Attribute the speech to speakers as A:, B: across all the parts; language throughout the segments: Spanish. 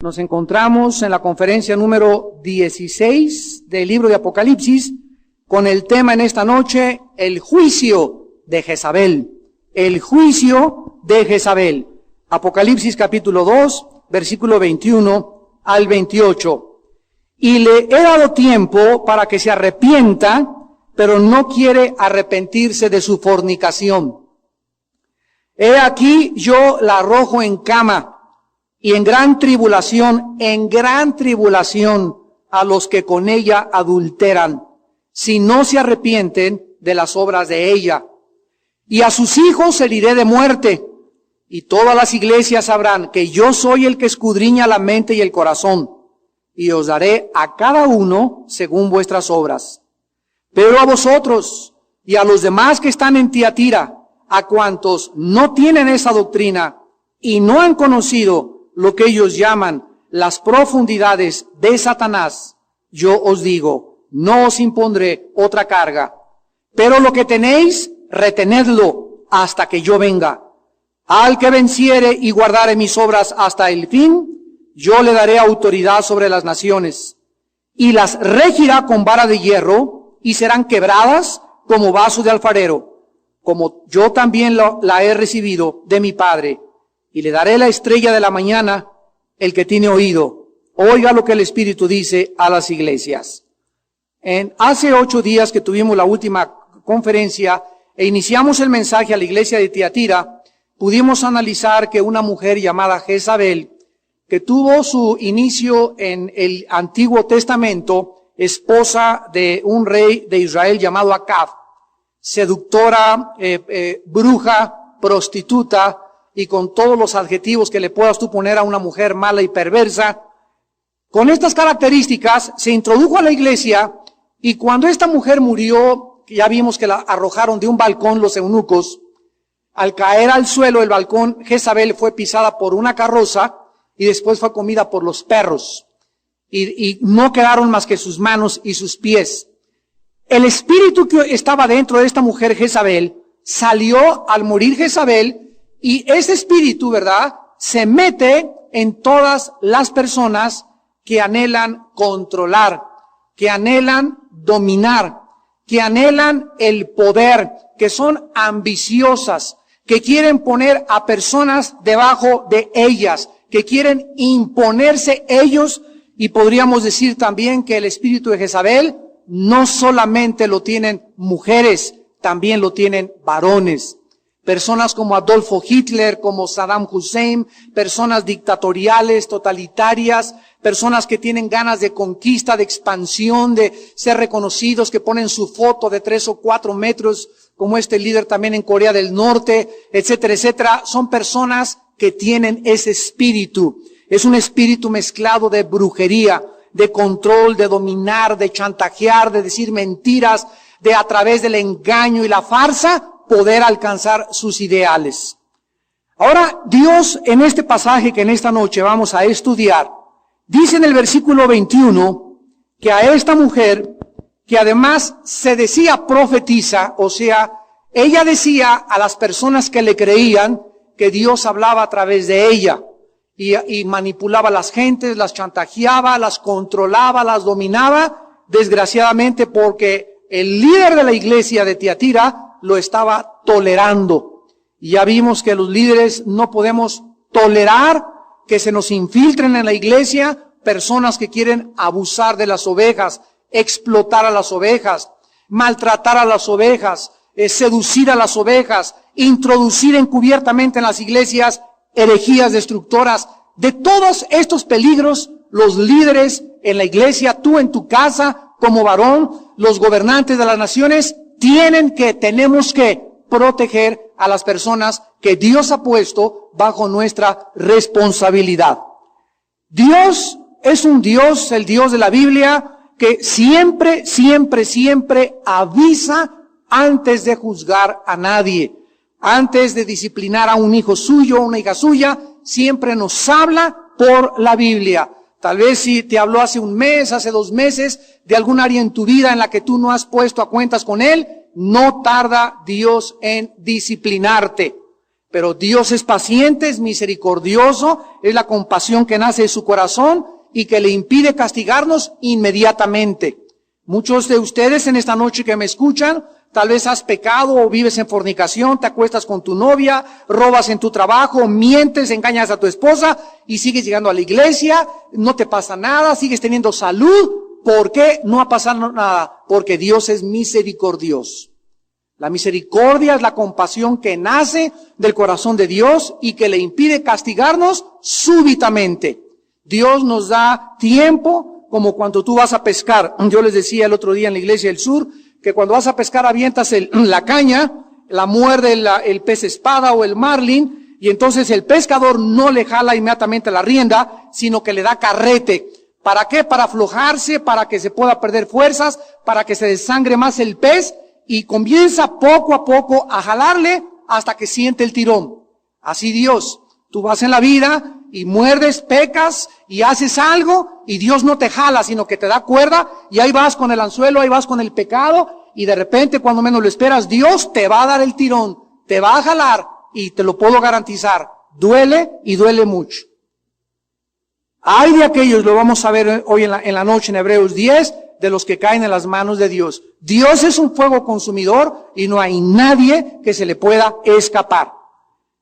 A: Nos encontramos en la conferencia número 16 del libro de Apocalipsis con el tema en esta noche, el juicio de Jezabel. El juicio de Jezabel. Apocalipsis capítulo 2, versículo 21 al 28. Y le he dado tiempo para que se arrepienta, pero no quiere arrepentirse de su fornicación. He aquí yo la arrojo en cama y en gran tribulación a los que con ella adulteran, si no se arrepienten de las obras de ella. Y a sus hijos heriré de muerte, y todas las iglesias sabrán que yo soy el que escudriña la mente y el corazón, y os daré a cada uno según vuestras obras. Pero a vosotros y a los demás que están en Tiatira, a cuantos no tienen esa doctrina y no han conocido lo que ellos llaman las profundidades de Satanás, yo os digo, no os impondré otra carga. Pero lo que tenéis, retenedlo hasta que yo venga. Al que venciere y guardare mis obras hasta el fin, yo le daré autoridad sobre las naciones, y las regirá con vara de hierro, y serán quebradas como vaso de alfarero, como yo también la he recibido de mi Padre. Y le daré la estrella de la mañana. El que tiene oído, oiga lo que el Espíritu dice a las iglesias. Hace 8 días que tuvimos la última conferencia e iniciamos el mensaje a la iglesia de Tiatira, pudimos analizar que una mujer llamada Jezabel, que tuvo su inicio en el Antiguo Testamento, esposa de un rey de Israel llamado Acab, seductora, bruja, prostituta, y con todos los adjetivos que le puedas tú poner a una mujer mala y perversa. Con estas características se introdujo a la iglesia, y cuando esta mujer murió, ya vimos que la arrojaron de un balcón los eunucos, al caer al suelo el balcón, Jezabel fue pisada por una carroza y después fue comida por los perros. Y no quedaron más que sus manos y sus pies. El espíritu que estaba dentro de esta mujer Jezabel salió al morir Jezabel, y ese espíritu, ¿verdad?, se mete en todas las personas que anhelan controlar, que anhelan dominar, que anhelan el poder, que son ambiciosas, que quieren poner a personas debajo de ellas, que quieren imponerse ellos. Y podríamos decir también que el espíritu de Jezabel no solamente lo tienen mujeres, también lo tienen varones. Personas como Adolfo Hitler, como Saddam Hussein, personas dictatoriales, totalitarias, personas que tienen ganas de conquista, de expansión, de ser reconocidos, que ponen su foto de 3 o 4 metros, como este líder también en Corea del Norte, etcétera, etcétera. Son personas que tienen ese espíritu. Es un espíritu mezclado de brujería, de control, de dominar, de chantajear, de decir mentiras, de a través del engaño y la farsa, poder alcanzar sus ideales. Ahora, Dios en este pasaje que en esta noche vamos a estudiar, dice en el versículo 21 que a esta mujer, que además se decía profetisa, o sea, ella decía a las personas que le creían que Dios hablaba a través de ella y manipulaba a las gentes, las chantajeaba, las controlaba, las dominaba, desgraciadamente porque el líder de la iglesia de Tiatira lo estaba tolerando. Y ya vimos que los líderes no podemos tolerar que se nos infiltren en la iglesia personas que quieren abusar de las ovejas, explotar a las ovejas, maltratar a las ovejas, seducir a las ovejas, introducir encubiertamente en las iglesias herejías destructoras. De todos estos peligros, los líderes en la iglesia, tú en tu casa, como varón, los gobernantes de las naciones, tenemos que proteger a las personas que Dios ha puesto bajo nuestra responsabilidad. Dios es un Dios, el Dios de la Biblia, que siempre avisa antes de juzgar a nadie, antes de disciplinar a un hijo suyo, a una hija suya, siempre nos habla por la Biblia. Tal vez si te habló hace un mes, hace 2 meses, de algún área en tu vida en la que tú no has puesto a cuentas con Él, no tarda Dios en disciplinarte. Pero Dios es paciente, es misericordioso, es la compasión que nace de su corazón y que le impide castigarnos inmediatamente. Muchos de ustedes en esta noche que me escuchan, tal vez has pecado o vives en fornicación, te acuestas con tu novia, robas en tu trabajo, mientes, engañas a tu esposa y sigues llegando a la iglesia, no te pasa nada, sigues teniendo salud. ¿Por qué no ha pasado nada? Porque Dios es misericordioso. La misericordia es la compasión que nace del corazón de Dios y que le impide castigarnos súbitamente. Dios nos da tiempo, como cuando tú vas a pescar. Yo les decía el otro día en la iglesia del sur, que cuando vas a pescar avientas la caña, la muerde el pez espada o el marlin, y entonces el pescador no le jala inmediatamente la rienda, sino que le da carrete. ¿Para qué? Para aflojarse, para que se pueda perder fuerzas, para que se desangre más el pez, y comienza poco a poco a jalarle hasta que siente el tirón. Así Dios, tú vas en la vida y muerdes, pecas y haces algo y Dios no te jala, sino que te da cuerda y ahí vas con el anzuelo, ahí vas con el pecado y de repente cuando menos lo esperas, Dios te va a dar el tirón, te va a jalar y te lo puedo garantizar. Duele y duele mucho. Hay de aquellos, lo vamos a ver hoy en la noche en Hebreos 10, de los que caen en las manos de Dios. Dios es un fuego consumidor y no hay nadie que se le pueda escapar.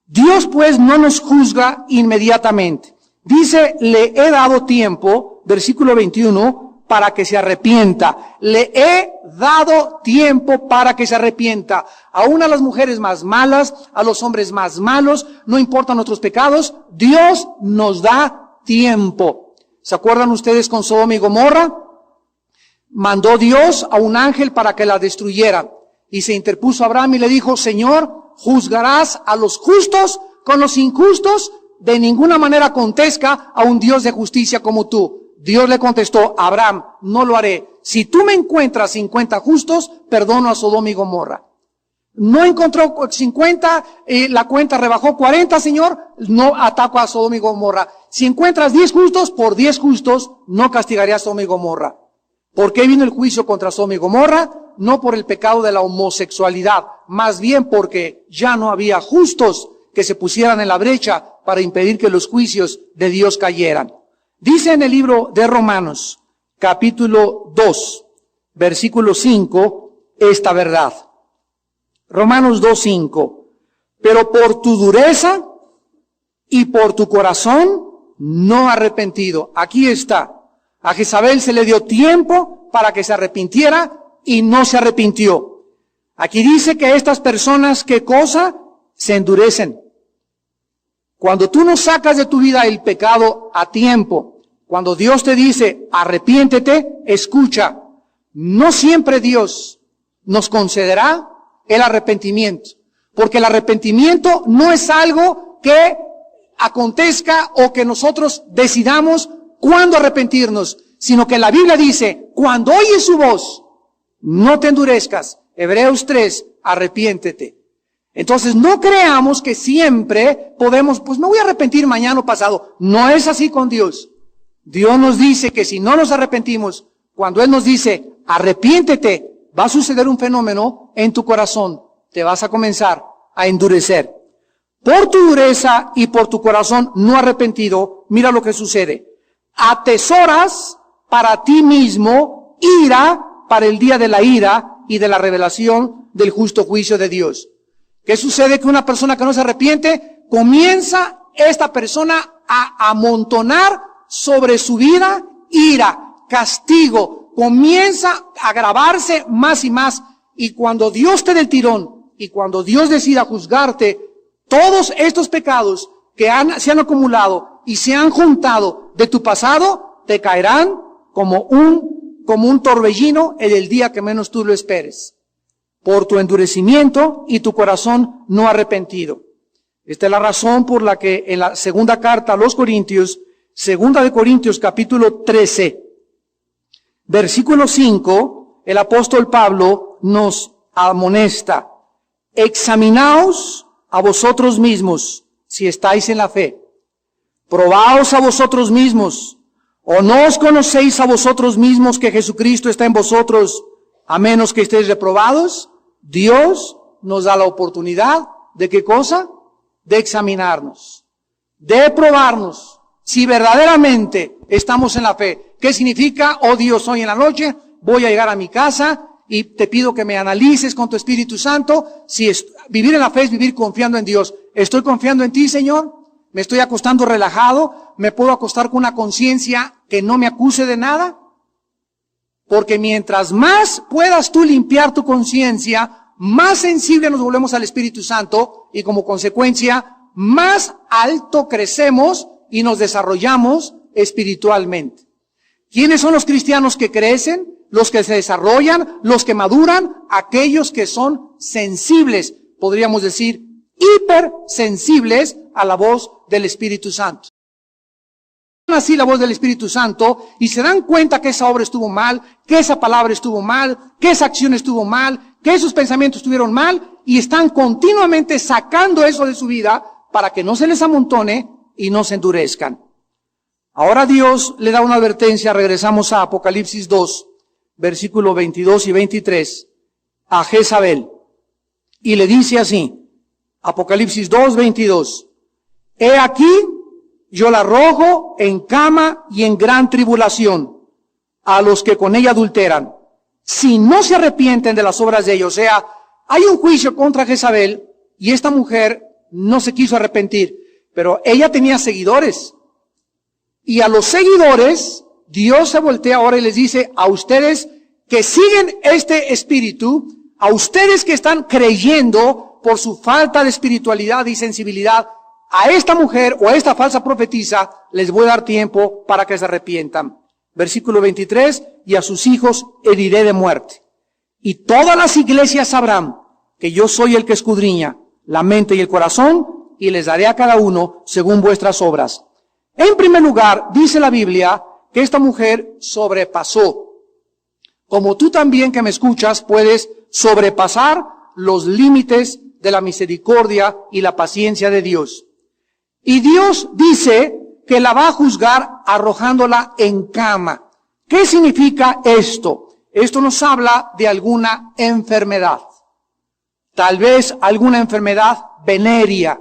A: Dios pues no nos juzga inmediatamente. Dice, le he dado tiempo, versículo 21, para que se arrepienta. Le he dado tiempo para que se arrepienta. Aún a las mujeres más malas, a los hombres más malos, no importan nuestros pecados, Dios nos da tiempo. ¿Se acuerdan ustedes con Sodoma y Gomorra? Mandó Dios a un ángel para que la destruyera. Y se interpuso Abraham y le dijo, Señor, ¿juzgarás a los justos con los injustos? De ninguna manera acontezca a un Dios de justicia como tú. Dios le contestó, Abraham, no lo haré. Si tú me encuentras 50 justos, perdono a Sodoma y Gomorra. No encontró 50, la cuenta rebajó 40, Señor, no ataco a Sodoma y Gomorra. Si encuentras 10 justos, por 10 justos, no castigaré a Sodoma y Gomorra. ¿Por qué vino el juicio contra Sodoma y Gomorra? No por el pecado de la homosexualidad, más bien porque ya no había justos que se pusieran en la brecha para impedir que los juicios de Dios cayeran. Dice en el libro de Romanos, capítulo 2, versículo 5, esta verdad. Romanos 2:5. Pero por tu dureza y por tu corazón no arrepentido. Aquí está. A Jezabel se le dio tiempo para que se arrepintiera y no se arrepintió. Aquí dice que estas personas, ¿qué cosa? Se endurecen. Cuando tú no sacas de tu vida el pecado a tiempo, cuando Dios te dice, arrepiéntete, escucha, no siempre Dios nos concederá el arrepentimiento, porque el arrepentimiento no es algo que acontezca o que nosotros decidamos cuándo arrepentirnos, sino que la Biblia dice, cuando oyes su voz, no te endurezcas. Hebreos 3, arrepiéntete. Entonces no creamos que siempre podemos, pues me voy a arrepentir mañana o pasado. No es así con Dios. Dios nos dice que si no nos arrepentimos, cuando Él nos dice, arrepiéntete, va a suceder un fenómeno en tu corazón. Te vas a comenzar a endurecer. Por tu dureza y por tu corazón no arrepentido, mira lo que sucede. Atesoras para ti mismo ira para el día de la ira y de la revelación del justo juicio de Dios. ¿Qué sucede? Que una persona que no se arrepiente, comienza esta persona a amontonar sobre su vida ira, castigo, comienza a agravarse más y más. Y cuando Dios te dé el tirón y cuando Dios decida juzgarte, todos estos pecados que se han acumulado y se han juntado de tu pasado, te caerán como un torbellino en el día que menos tú lo esperes, por tu endurecimiento y tu corazón no arrepentido. Esta es la razón por la que en la segunda carta a los Corintios, segunda de Corintios capítulo 13, versículo 5, el apóstol Pablo nos amonesta, examinaos a vosotros mismos si estáis en la fe. Probaos a vosotros mismos, o no os conocéis a vosotros mismos que Jesucristo está en vosotros, a menos que estéis reprobados. Dios nos da la oportunidad de ¿qué cosa? de examinarnos, de probarnos si verdaderamente estamos en la fe. ¿Qué significa? Oh Dios, hoy en la noche voy a llegar a mi casa y te pido que me analices con tu Espíritu Santo. Si vivir en la fe es vivir confiando en Dios. ¿Estoy confiando en ti, Señor? ¿Me estoy acostando relajado? ¿Me puedo acostar con una conciencia que no me acuse de nada? Porque mientras más puedas tú limpiar tu conciencia, más sensible nos volvemos al Espíritu Santo y como consecuencia, más alto crecemos y nos desarrollamos espiritualmente. ¿Quiénes son los cristianos que crecen? Los que se desarrollan, los que maduran, aquellos que son sensibles, podríamos decir, hipersensibles a la voz del Espíritu Santo. Así la voz del Espíritu Santo y se dan cuenta que esa obra estuvo mal, que esa palabra estuvo mal, que esa acción estuvo mal, que esos pensamientos estuvieron mal y están continuamente sacando eso de su vida para que no se les amontone y no se endurezcan. Ahora Dios le da una advertencia, regresamos a Apocalipsis 2, versículos 22 y 23, a Jezabel. Y le dice así, Apocalipsis 2, 22, he aquí, yo la arrojo en cama y en gran tribulación a los que con ella adulteran, si no se arrepienten de las obras de ellos. O sea, hay un juicio contra Jezabel y esta mujer no se quiso arrepentir, pero ella tenía seguidores. Y a los seguidores, Dios se voltea ahora y les dice, a ustedes que siguen este espíritu, a ustedes que están creyendo por su falta de espiritualidad y sensibilidad, a esta mujer o a esta falsa profetisa les voy a dar tiempo para que se arrepientan. Versículo 23, y a sus hijos heriré de muerte. Y todas las iglesias sabrán que yo soy el que escudriña la mente y el corazón, y les daré a cada uno según vuestras obras. En primer lugar, dice la Biblia que esta mujer sobrepasó. Como tú también que me escuchas puedes sobrepasar los límites de la misericordia y la paciencia de Dios. Y Dios dice que la va a juzgar arrojándola en cama. ¿Qué significa esto? Esto nos habla de alguna enfermedad. Tal vez alguna enfermedad venérea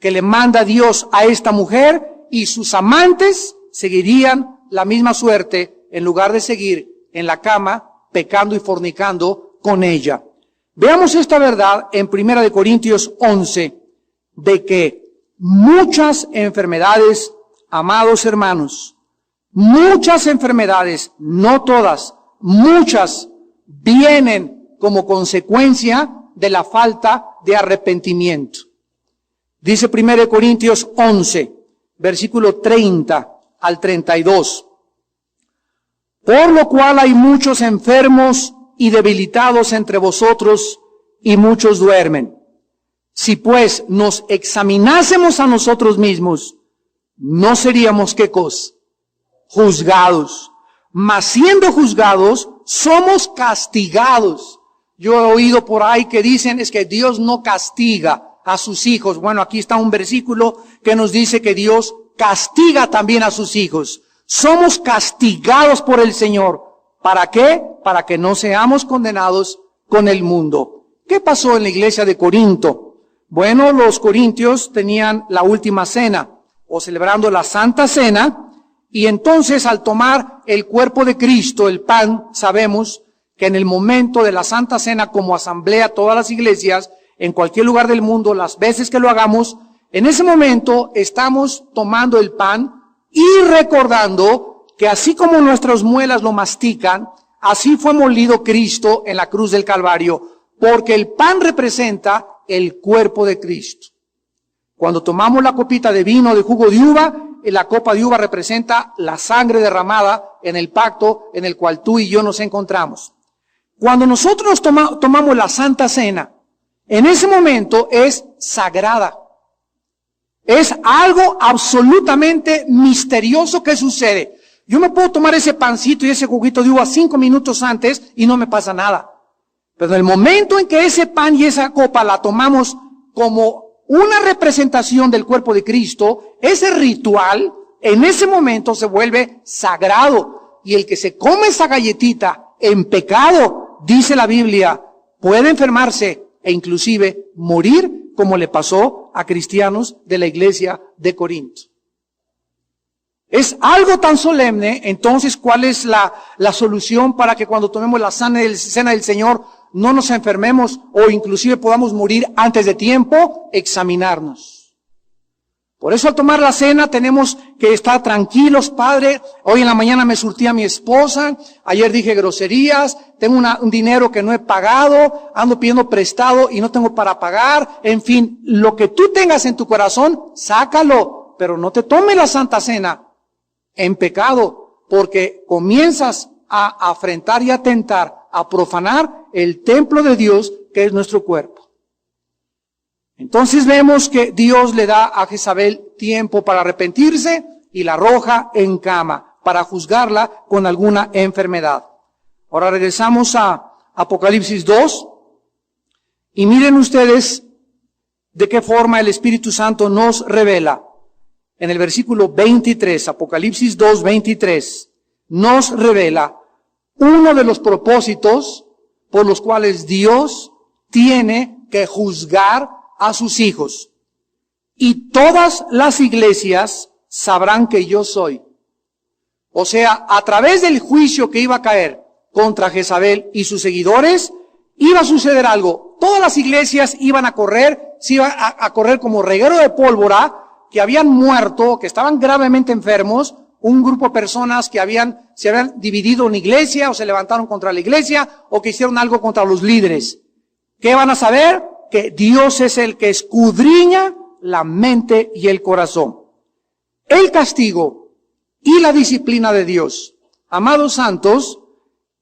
A: que le manda Dios a esta mujer y sus amantes seguirían la misma suerte en lugar de seguir en la cama pecando y fornicando con ella. Veamos esta verdad en 1 Corintios 11, de que muchas enfermedades, amados hermanos, muchas enfermedades, no todas, muchas vienen como consecuencia de la falta de arrepentimiento. Dice 1 Corintios 11, versículo 30 al 32. Por lo cual hay muchos enfermos y debilitados entre vosotros, y muchos duermen. Si pues nos examinásemos a nosotros mismos, no seríamos, ¿qué cosa? Juzgados. Mas siendo juzgados, somos castigados. Yo he oído por ahí que dicen es que Dios no castiga a sus hijos. Bueno, aquí está un versículo que nos dice que Dios castiga también a sus hijos. Somos castigados por el Señor. ¿Para qué? Para que no seamos condenados con el mundo. ¿Qué pasó en la iglesia de Corinto? Bueno, los corintios tenían la última cena, o celebrando la Santa Cena, y entonces al tomar el cuerpo de Cristo, el pan, sabemos que en el momento de la Santa Cena, como asamblea todas las iglesias, en cualquier lugar del mundo, las veces que lo hagamos, en ese momento estamos tomando el pan y recordando que así como nuestras muelas lo mastican, así fue molido Cristo en la cruz del Calvario, porque el pan representa el cuerpo de Cristo. Cuando tomamos la copita de vino de jugo de uva, la copa de uva representa la sangre derramada en el pacto en el cual tú y yo nos encontramos. Cuando nosotros tomamos la Santa Cena, en ese momento es sagrada. Es algo absolutamente misterioso que sucede. Yo me puedo tomar ese pancito y ese juguito de uva 5 minutos antes y no me pasa nada. Pero en el momento en que ese pan y esa copa la tomamos como una representación del cuerpo de Cristo, ese ritual en ese momento se vuelve sagrado. Y el que se come esa galletita en pecado, dice la Biblia, puede enfermarse e inclusive morir, como le pasó a cristianos de la iglesia de Corinto. Es algo tan solemne. Entonces, ¿cuál es la solución para que cuando tomemos la cena del Señor no nos enfermemos o inclusive podamos morir antes de tiempo? Examinarnos. Por eso al tomar la cena tenemos que estar tranquilos. Padre, hoy en la mañana me surtí a mi esposa, ayer dije groserías, tengo un dinero que no he pagado, ando pidiendo prestado y no tengo para pagar. En fin, lo que tú tengas en tu corazón, sácalo, pero no te tomes la Santa Cena en pecado, porque comienzas a afrentar y a tentar, a profanar el templo de Dios que es nuestro cuerpo. Entonces vemos que Dios le da a Jezabel tiempo para arrepentirse y la arroja en cama para juzgarla con alguna enfermedad. Ahora regresamos a Apocalipsis 2 y miren ustedes de qué forma el Espíritu Santo nos revela. En el versículo 23, Apocalipsis 2, 23, nos revela uno de los propósitos por los cuales Dios tiene que juzgar a sus hijos. Y todas las iglesias sabrán que yo soy. O sea, a través del juicio que iba a caer contra Jezabel y sus seguidores, iba a suceder algo. Todas las iglesias iban a correr, se iban a correr como reguero de pólvora, que habían muerto, que estaban gravemente enfermos, un grupo de personas que se habían dividido en iglesia, o se levantaron contra la iglesia, o que hicieron algo contra los líderes. ¿Qué van a saber? Que Dios es el que escudriña la mente y el corazón. El castigo y la disciplina de Dios, amados santos,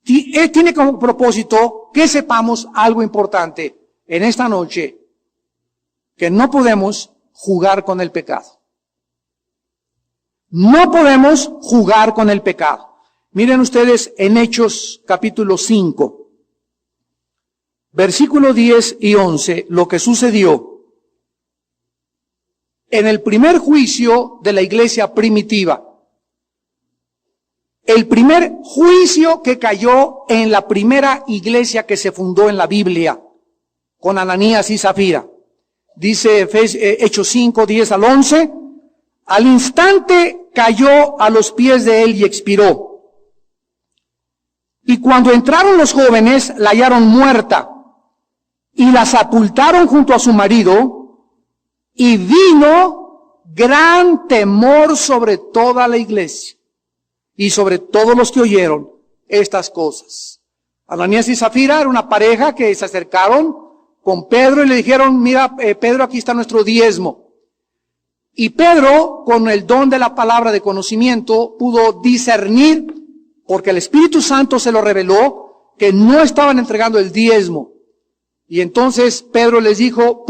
A: tiene como propósito que sepamos algo importante en esta noche, que no podemos jugar con el pecado. No podemos jugar con el pecado. Miren ustedes en Hechos capítulo 5. Versículo 10 y 11, lo que sucedió en el primer juicio de la iglesia primitiva. El primer juicio que cayó en la primera iglesia que se fundó en la Biblia, con Ananías y Zafira. Dice Hechos 5, 10 al 11, al instante cayó a los pies de él y expiró. Y cuando entraron los jóvenes, la hallaron muerta. Y la sepultaron junto a su marido, y vino gran temor sobre toda la iglesia y sobre todos los que oyeron estas cosas. Ananías y Zafira era una pareja que se acercaron con Pedro y le dijeron, mira, Pedro, aquí está nuestro diezmo. Y Pedro, con el don de la palabra de conocimiento, pudo discernir, porque el Espíritu Santo se lo reveló, que no estaban entregando el diezmo. Y entonces Pedro les dijo,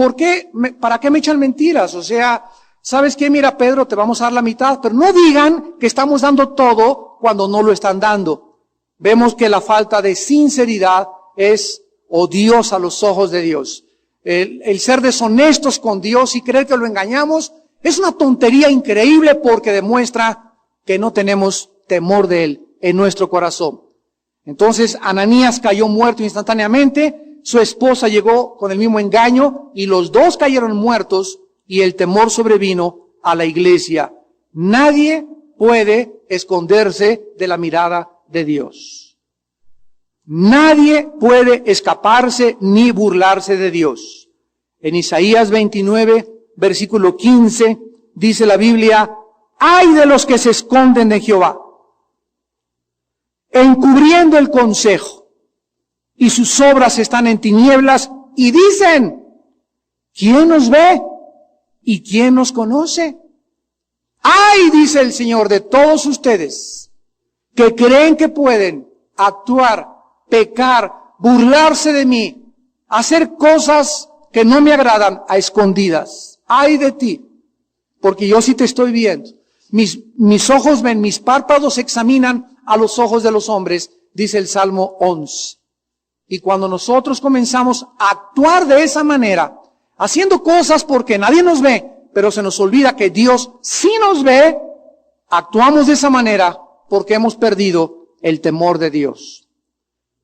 A: ¿para qué me echan mentiras? O sea, ¿sabes qué? Mira, Pedro, te vamos a dar la mitad, pero no digan que estamos dando todo cuando no lo están dando. Vemos que la falta de sinceridad es odiosa a los ojos de Dios. El ser deshonestos con Dios y creer que lo engañamos es una tontería increíble porque demuestra que no tenemos temor de Él en nuestro corazón. Entonces Ananías cayó muerto instantáneamente. Su esposa llegó con el mismo engaño y los dos cayeron muertos y el temor sobrevino a la iglesia. Nadie puede esconderse de la mirada de Dios. Nadie puede escaparse ni burlarse de Dios. En Isaías 29, versículo 15, dice la Biblia, ¡ay de los que se esconden de Jehová, encubriendo el consejo! Y sus obras están en tinieblas, y dicen, ¿quién nos ve? ¿Y quién nos conoce? ¡Ay!, dice el Señor, de todos ustedes, que creen que pueden actuar, pecar, burlarse de mí, hacer cosas que no me agradan a escondidas. ¡Ay de ti! Porque yo sí te estoy viendo. Mis ojos ven, mis párpados examinan a los ojos de los hombres, dice el Salmo 11. Y cuando nosotros comenzamos a actuar de esa manera, haciendo cosas porque nadie nos ve, pero se nos olvida que Dios sí nos ve, actuamos de esa manera porque hemos perdido el temor de Dios.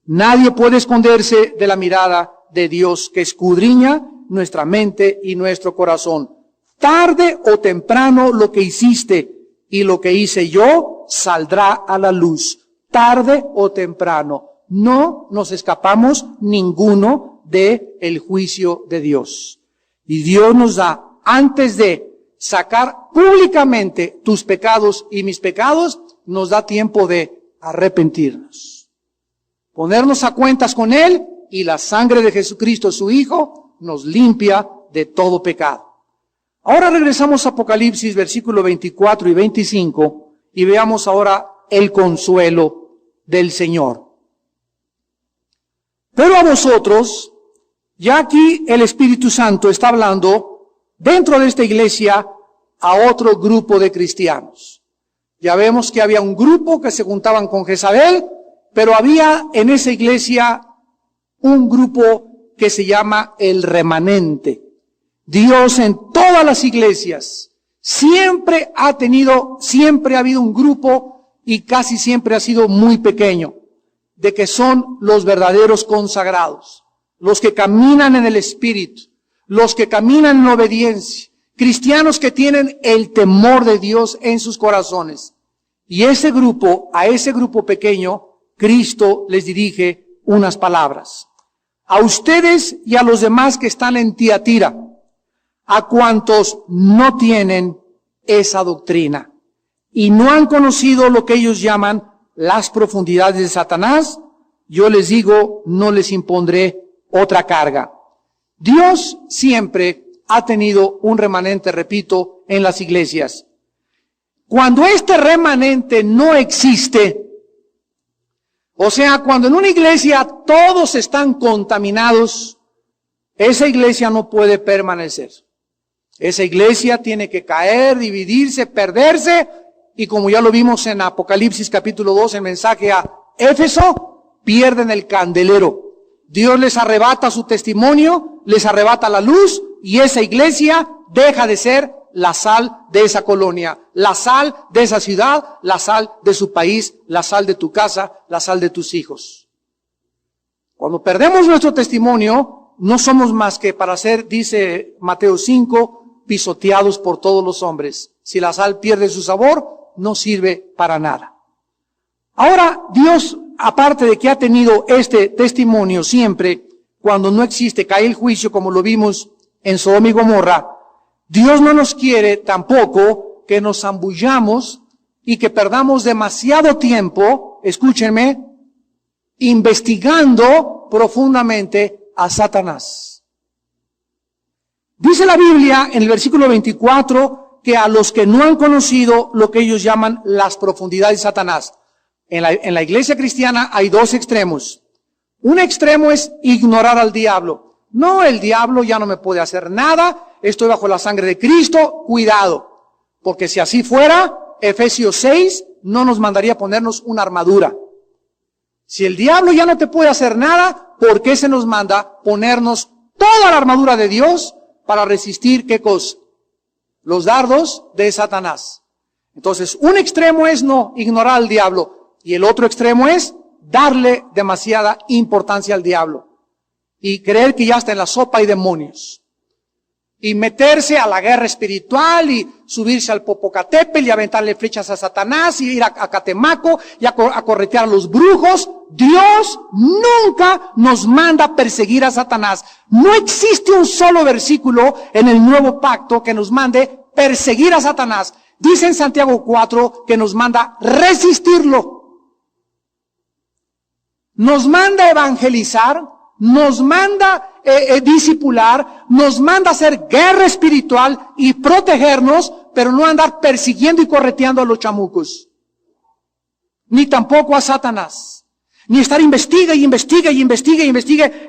A: Nadie puede esconderse de la mirada de Dios que escudriña nuestra mente y nuestro corazón. Tarde o temprano lo que hiciste y lo que hice yo saldrá a la luz. Tarde o temprano. No nos escapamos ninguno del juicio de Dios. Y Dios nos da, antes de sacar públicamente tus pecados y mis pecados, nos da tiempo de arrepentirnos. Ponernos a cuentas con Él, y la sangre de Jesucristo, su Hijo, nos limpia de todo pecado. Ahora regresamos a Apocalipsis, versículo 24 y 25, y veamos ahora el consuelo del Señor. Pero a vosotros, ya aquí el Espíritu Santo está hablando dentro de esta iglesia a otro grupo de cristianos. Ya vemos que había un grupo que se juntaban con Jezabel, pero había en esa iglesia un grupo que se llama el remanente. Dios en todas las iglesias siempre ha habido un grupo, y casi siempre ha sido muy pequeño, de que son los verdaderos consagrados, los que caminan en el Espíritu, los que caminan en obediencia, cristianos que tienen el temor de Dios en sus corazones. Y a ese grupo pequeño, Cristo les dirige unas palabras. A ustedes y a los demás que están en Tiatira, a cuantos no tienen esa doctrina y no han conocido lo que ellos llaman las profundidades de Satanás, yo les digo, no les impondré otra carga. Dios siempre ha tenido un remanente, repito, en las iglesias. Cuando este remanente no existe, o sea, cuando en una iglesia todos están contaminados, esa iglesia no puede permanecer. Esa iglesia tiene que caer, dividirse, perderse, y como ya lo vimos en Apocalipsis capítulo 2, el mensaje a Éfeso, pierden el candelero. Dios les arrebata su testimonio, les arrebata la luz, y esa iglesia deja de ser la sal de esa colonia, la sal de esa ciudad, la sal de su país, la sal de tu casa, la sal de tus hijos. Cuando perdemos nuestro testimonio, no somos más que para ser, dice Mateo 5, pisoteados por todos los hombres. Si la sal pierde su sabor, no sirve para nada. Ahora, Dios, aparte de que ha tenido este testimonio siempre, cuando no existe, cae el juicio, como lo vimos en Sodoma y Gomorra, Dios no nos quiere tampoco que nos zambullamos y que perdamos demasiado tiempo, escúchenme, investigando profundamente a Satanás. Dice la Biblia en el versículo 24 que a los que no han conocido lo que ellos llaman las profundidades de Satanás. En la iglesia cristiana hay dos extremos. Un extremo es ignorar al diablo. No, el diablo ya no me puede hacer nada, estoy bajo la sangre de Cristo, cuidado. Porque si así fuera, Efesios 6 no nos mandaría ponernos una armadura. Si el diablo ya no te puede hacer nada, ¿por qué se nos manda ponernos toda la armadura de Dios para resistir qué cosa? Los dardos de Satanás. Entonces, un extremo es no ignorar al diablo y el otro extremo es darle demasiada importancia al diablo y creer que ya está en la sopa hay demonios. Y meterse a la guerra espiritual y subirse al Popocatépetl y aventarle flechas a Satanás y ir a Catemaco y a corretear a los brujos. Dios nunca nos manda perseguir a Satanás. No existe un solo versículo en el Nuevo Pacto que nos mande perseguir a Satanás. Dice en Santiago 4 que nos manda resistirlo. Nos manda evangelizar, nos manda discipular, nos manda hacer guerra espiritual y protegernos, pero no andar persiguiendo y correteando a los chamucos. Ni tampoco a Satanás. Ni estar investigue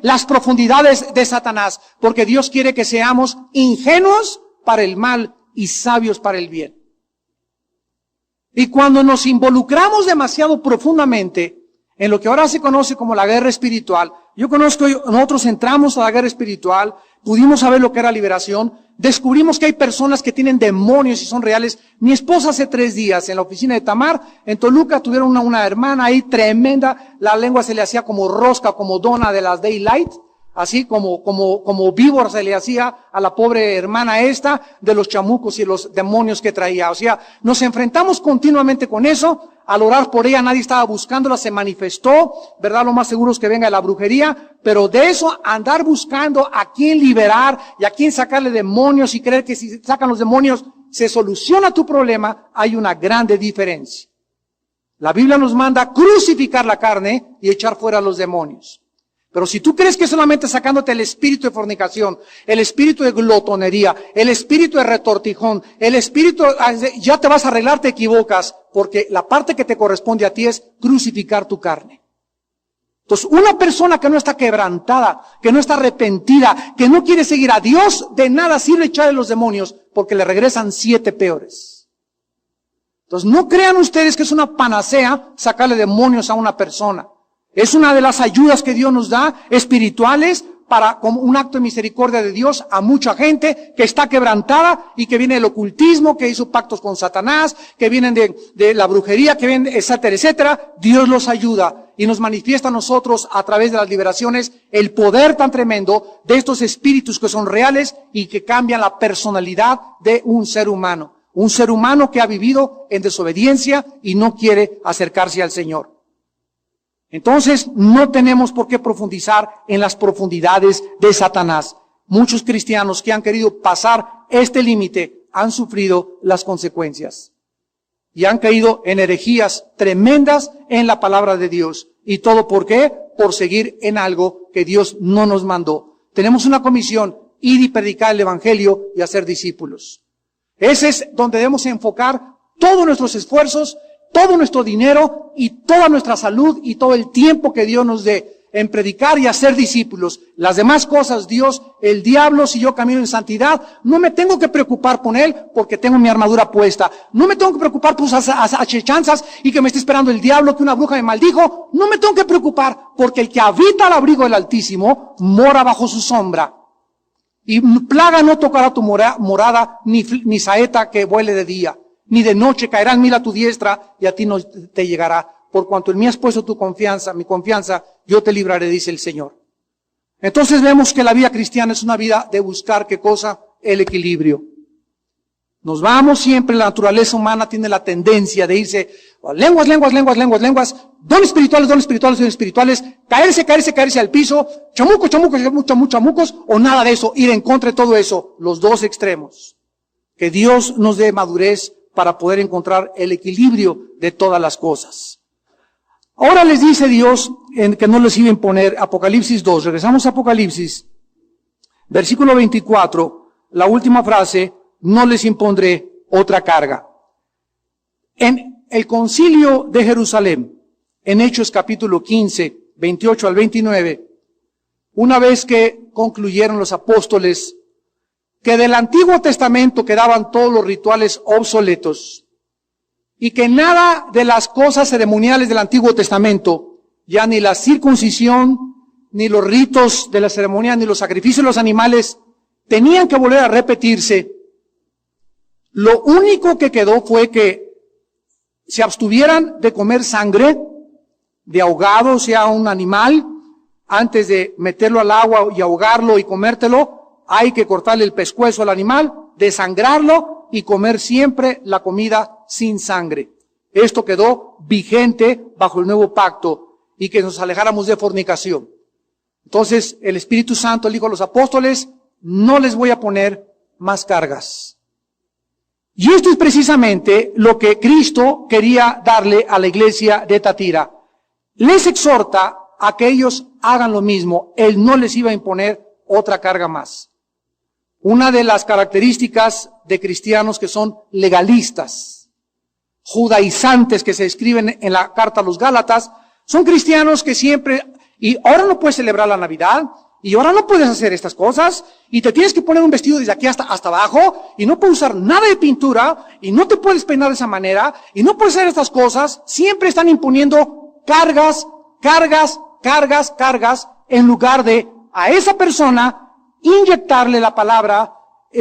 A: las profundidades de Satanás, porque Dios quiere que seamos ingenuos para el mal y sabios para el bien. Y cuando nos involucramos demasiado profundamente en lo que ahora se conoce como la guerra espiritual, nosotros entramos a la guerra espiritual, pudimos saber lo que era liberación, descubrimos que hay personas que tienen demonios y son reales. Mi esposa hace 3 días en la oficina de Tamar, en Toluca, tuvieron una hermana ahí tremenda, la lengua se le hacía como rosca, como dona de las Daylight, así como víbora se le hacía a la pobre hermana esta de los chamucos y los demonios que traía. O sea, nos enfrentamos continuamente con eso. Al orar por ella nadie estaba buscándola, se manifestó, ¿verdad? Lo más seguro es que venga de la brujería, pero de eso andar buscando a quién liberar y a quién sacarle demonios y creer que si sacan los demonios se soluciona tu problema, hay una grande diferencia. La Biblia nos manda crucificar la carne y echar fuera los demonios. Pero si tú crees que solamente sacándote el espíritu de fornicación, el espíritu de glotonería, el espíritu de retortijón, el espíritu, ya te vas a arreglar, te equivocas, porque la parte que te corresponde a ti es crucificar tu carne. Entonces, una persona que no está quebrantada, que no está arrepentida, que no quiere seguir a Dios, de nada sirve echarle los demonios, porque le regresan 7 peores. Entonces, no crean ustedes que es una panacea sacarle demonios a una persona. Es una de las ayudas que Dios nos da, espirituales, para como un acto de misericordia de Dios a mucha gente que está quebrantada y que viene del ocultismo, que hizo pactos con Satanás, que vienen de la brujería, que vienen, etcétera, etcétera. Dios los ayuda y nos manifiesta a nosotros a través de las liberaciones el poder tan tremendo de estos espíritus que son reales y que cambian la personalidad de un ser humano. Un ser humano que ha vivido en desobediencia y no quiere acercarse al Señor. Entonces, no tenemos por qué profundizar en las profundidades de Satanás. Muchos cristianos que han querido pasar este límite han sufrido las consecuencias. Y han caído en herejías tremendas en la palabra de Dios. ¿Y todo por qué? Por seguir en algo que Dios no nos mandó. Tenemos una comisión, ir y predicar el Evangelio y hacer discípulos. Ese es donde debemos enfocar todos nuestros esfuerzos, todo nuestro dinero y toda nuestra salud y todo el tiempo que Dios nos dé en predicar y hacer discípulos. Las demás cosas, Dios, el diablo, si yo camino en santidad, no me tengo que preocupar por él porque tengo mi armadura puesta. No me tengo que preocupar por sus achechanzas y que me esté esperando el diablo, que una bruja me maldijo. No me tengo que preocupar porque el que habita al abrigo del Altísimo mora bajo su sombra. Y plaga no tocará tu morada, ni saeta que vuele de día. Ni de noche caerán 1000 a tu diestra y a ti no te llegará. Por cuanto en mí has puesto tu confianza, mi confianza, yo te libraré, dice el Señor. Entonces vemos que la vida cristiana es una vida de buscar, ¿qué cosa? El equilibrio. Nos vamos siempre, la naturaleza humana tiene la tendencia de irse, lenguas, dones espirituales, caerse al piso, chamucos, o nada de eso, ir en contra de todo eso, los dos extremos. Que Dios nos dé madurez para poder encontrar el equilibrio de todas las cosas. Ahora les dice Dios que no les iba a imponer, Apocalipsis 2, regresamos a Apocalipsis, versículo 24, la última frase, no les impondré otra carga. En el concilio de Jerusalén, en Hechos capítulo 15, 28 al 29, una vez que concluyeron los apóstoles que del Antiguo Testamento quedaban todos los rituales obsoletos y que nada de las cosas ceremoniales del Antiguo Testamento, ya ni la circuncisión, ni los ritos de la ceremonia, ni los sacrificios de los animales, tenían que volver a repetirse. Lo único que quedó fue que se abstuvieran de comer sangre de ahogado, o sea, un animal, antes de meterlo al agua y ahogarlo y comértelo. Hay que cortarle el pescuezo al animal, desangrarlo y comer siempre la comida sin sangre. Esto quedó vigente bajo el nuevo pacto y que nos alejáramos de fornicación. Entonces el Espíritu Santo le dijo a los apóstoles, no les voy a poner más cargas. Y esto es precisamente lo que Cristo quería darle a la iglesia de Tatira. Les exhorta a que ellos hagan lo mismo. Él no les iba a imponer otra carga más. Una de las características de cristianos que son legalistas, judaizantes, que se escriben en la carta a los Gálatas, son cristianos que siempre, y ahora no puedes celebrar la Navidad, y ahora no puedes hacer estas cosas, y te tienes que poner un vestido desde aquí hasta abajo, y no puedes usar nada de pintura, y no te puedes peinar de esa manera, y no puedes hacer estas cosas. Siempre están imponiendo cargas, en lugar de a esa persona inyectarle la palabra,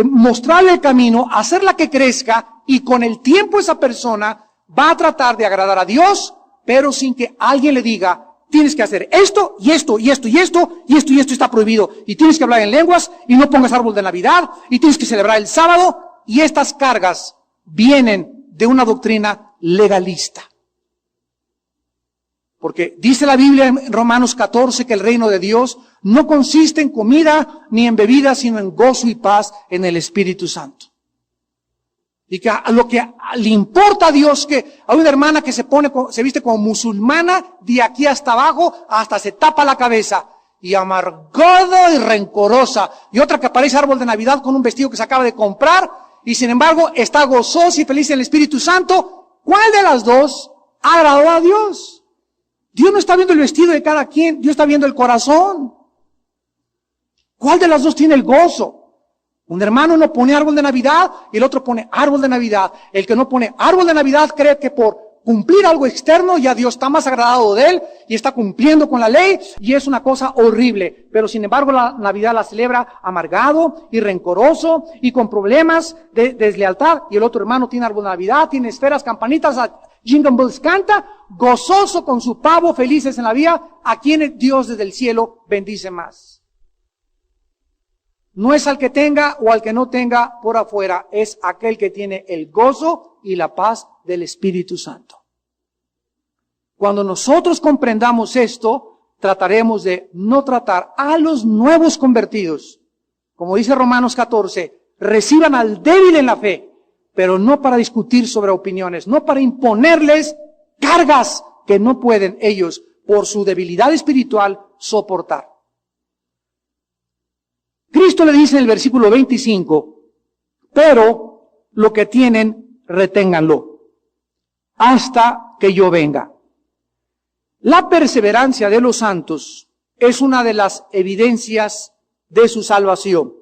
A: mostrarle el camino, hacerla que crezca, y con el tiempo esa persona va a tratar de agradar a Dios, pero sin que alguien le diga, tienes que hacer esto, y esto, y esto, y esto, y esto, y esto está prohibido. Y tienes que hablar en lenguas, y no pongas árbol de Navidad, y tienes que celebrar el sábado. Y estas cargas vienen de una doctrina legalista. Porque dice la Biblia en Romanos 14 que el reino de Dios no consiste en comida ni en bebida, sino en gozo y paz en el Espíritu Santo. Y que a lo que le importa a Dios, que a una hermana que se viste como musulmana, de aquí hasta abajo, hasta se tapa la cabeza, y amargada y rencorosa, y otra que aparece árbol de Navidad con un vestido que se acaba de comprar, y sin embargo está gozosa y feliz en el Espíritu Santo. ¿Cuál de las dos agradó a Dios? Dios no está viendo el vestido de cada quien, Dios está viendo el corazón. ¿Cuál de las dos tiene el gozo? Un hermano no pone árbol de Navidad y el otro pone árbol de Navidad. El que no pone árbol de Navidad cree que por cumplir algo externo ya Dios está más agradado de él y está cumpliendo con la ley, y es una cosa horrible. Pero sin embargo la Navidad la celebra amargado y rencoroso y con problemas de deslealtad. Y el otro hermano tiene árbol de Navidad, tiene esferas, campanitas, jingle bells, canta, gozoso con su pavo, felices en la vida. ¿A quien Dios desde el cielo bendice más? No es al que tenga o al que no tenga por afuera, es aquel que tiene el gozo y la paz del Espíritu Santo. Cuando nosotros comprendamos esto, trataremos de no tratar a los nuevos convertidos. Como dice Romanos 14, reciban al débil en la fe, pero no para discutir sobre opiniones, no para imponerles cargas que no pueden ellos, por su debilidad espiritual, soportar. Cristo le dice en el versículo 25, pero lo que tienen, reténganlo, hasta que yo venga. La perseverancia de los santos es una de las evidencias de su salvación.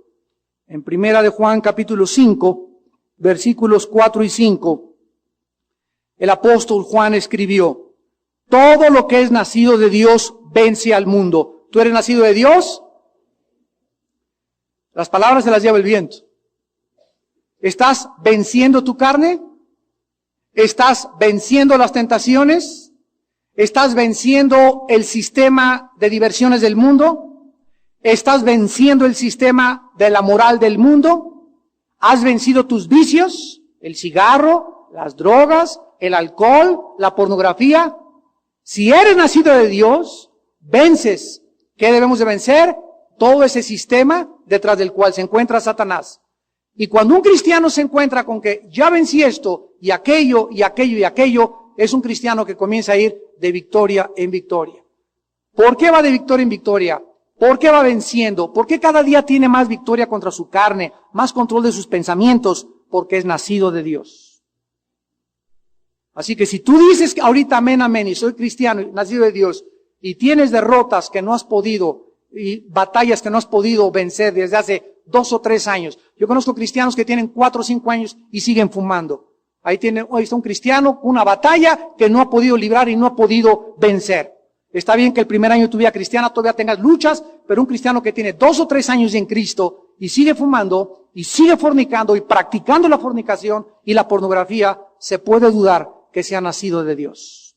A: En Primera de Juan capítulo 5, versículos 4 y 5, el apóstol Juan escribió, todo lo que es nacido de Dios vence al mundo. ¿Tú eres nacido de Dios? Las palabras se las lleva el viento. ¿Estás venciendo tu carne? ¿Estás venciendo las tentaciones? ¿Estás venciendo el sistema de diversiones del mundo? ¿Estás venciendo el sistema de la moral del mundo? ¿Has vencido tus vicios? El cigarro, las drogas, el alcohol, la pornografía. Si eres nacido de Dios, vences. ¿Qué debemos de vencer? Todo ese sistema detrás del cual se encuentra Satanás. Y cuando un cristiano se encuentra con que ya vencí esto, y aquello, y aquello, y aquello, es un cristiano que comienza a ir de victoria en victoria. ¿Por qué va de victoria en victoria? ¿Por qué va venciendo? ¿Por qué cada día tiene más victoria contra su carne, más control de sus pensamientos? Porque es nacido de Dios. Así que si tú dices ahorita amén, amén, y soy cristiano, y nacido de Dios, y tienes derrotas que no has podido, y batallas que no has podido vencer desde hace 2 o 3 años. Yo conozco cristianos que tienen 4 o 5 años y siguen fumando. Ahí está un cristiano, una batalla que no ha podido librar y no ha podido vencer. Está bien que el primer año de tu vida cristiana todavía tengas luchas, pero un cristiano que tiene 2 o 3 años en Cristo y sigue fumando y sigue fornicando y practicando la fornicación y la pornografía, se puede dudar que sea nacido de Dios.